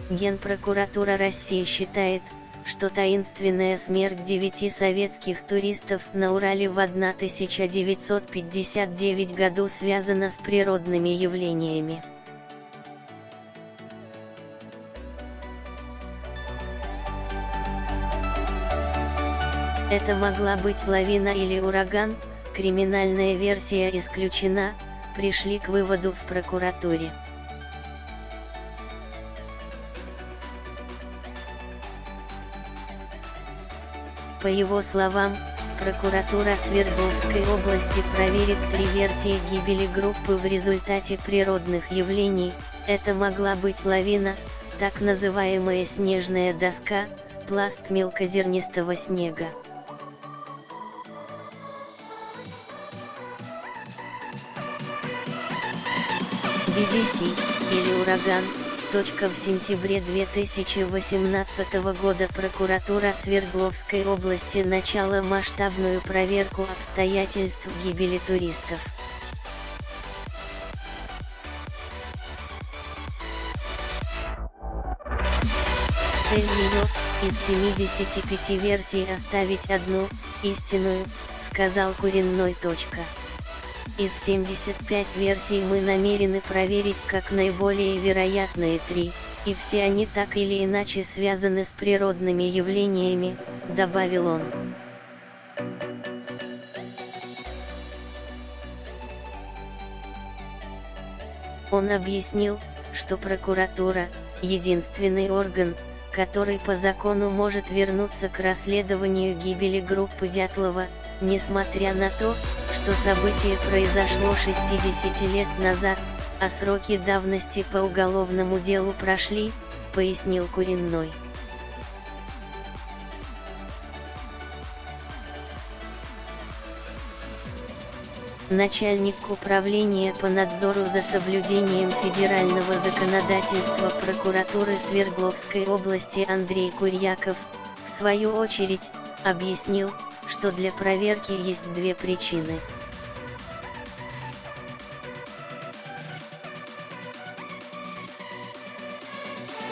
Генпрокуратура России считает, что таинственная смерть 9 советских туристов на Урале в 1959 году связана с природными явлениями. Это могла быть лавина или ураган, криминальная версия исключена, пришли к выводу в прокуратуре. По его словам, прокуратура Свердловской области проверит 3 версии гибели группы в результате природных явлений. Это могла быть лавина, так называемая снежная доска, пласт мелкозернистого снега. BBC, или ураган. В сентябре 2018 года прокуратура Свердловской области начала масштабную проверку обстоятельств гибели туристов. Цель ее – из 75 версий оставить одну, истинную, сказал Куренной. Из 75 версий мы намерены проверить как наиболее вероятные 3, и все они так или иначе связаны с природными явлениями, добавил он. Он объяснил, что прокуратура – единственный орган, который по закону может вернуться к расследованию гибели группы Дятлова, несмотря на то, что событие произошло 60 лет назад, а сроки давности по уголовному делу прошли, пояснил Куренной. Начальник управления по надзору за соблюдением федерального законодательства прокуратуры Свердловской области Андрей Курьяков, в свою очередь, объяснил, что для проверки есть 2 причины.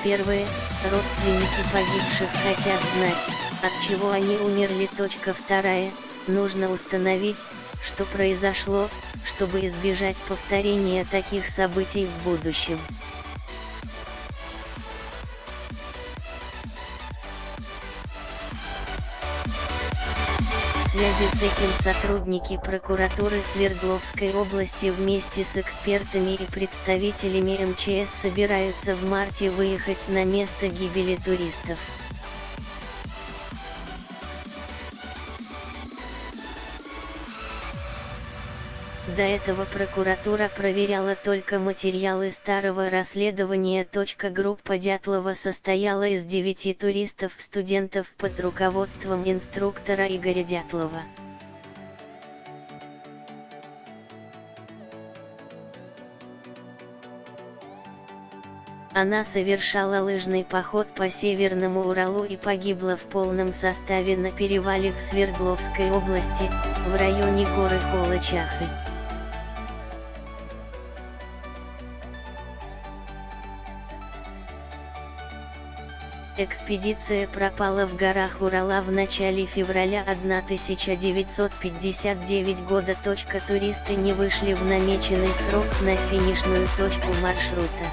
Первое – родственники погибших хотят знать, от чего они умерли. Вторая – нужно установить, что произошло, чтобы избежать повторения таких событий в будущем. В связи с этим сотрудники прокуратуры Свердловской области вместе с экспертами и представителями МЧС собираются в марте выехать на место гибели туристов. До этого прокуратура проверяла только материалы старого расследования. Группа Дятлова состояла из 9 туристов-студентов под руководством инструктора Игоря Дятлова. Она совершала лыжный поход по Северному Уралу и погибла в полном составе на перевале в Свердловской области, в районе горы Холочахры. Экспедиция пропала в горах Урала в начале февраля 1959 года. Туристы не вышли в намеченный срок на финишную точку маршрута.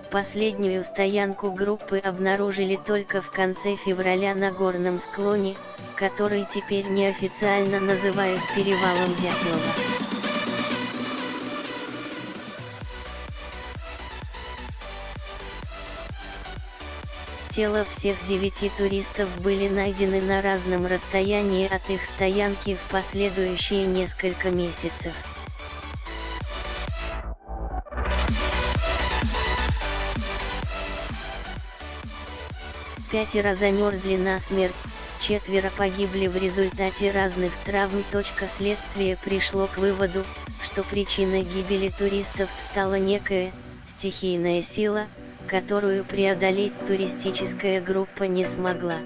Последнюю стоянку группы обнаружили только в конце февраля на горном склоне, который теперь неофициально называют перевалом Дятлова. Тела всех 9 туристов были найдены на разном расстоянии от их стоянки в последующие несколько месяцев. Пятеро замерзли насмерть, 4 погибли в результате разных травм. Следствие пришло к выводу, что причиной гибели туристов стала некая стихийная сила, которую преодолеть туристическая группа не смогла.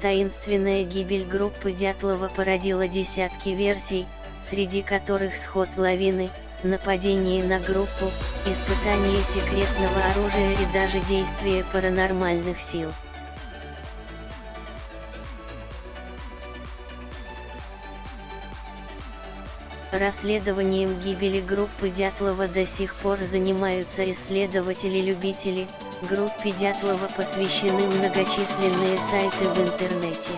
Таинственная гибель группы Дятлова породила десятки версий, среди которых сход лавины, нападение на группу, испытание секретного оружия и даже действия паранормальных сил. Расследованием гибели группы Дятлова до сих пор занимаются исследователи-любители. Группе Дятлова посвящены многочисленные сайты в интернете.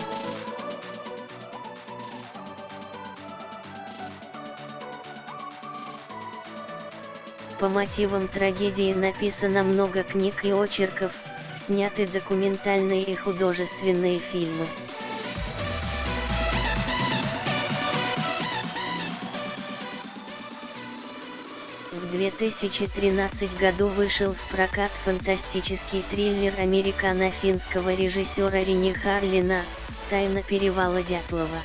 По мотивам трагедии написано много книг и очерков, сняты документальные и художественные фильмы. В 2013 году вышел в прокат фантастический триллер американо-финского режиссера Рени Харлина «Тайна перевала Дятлова».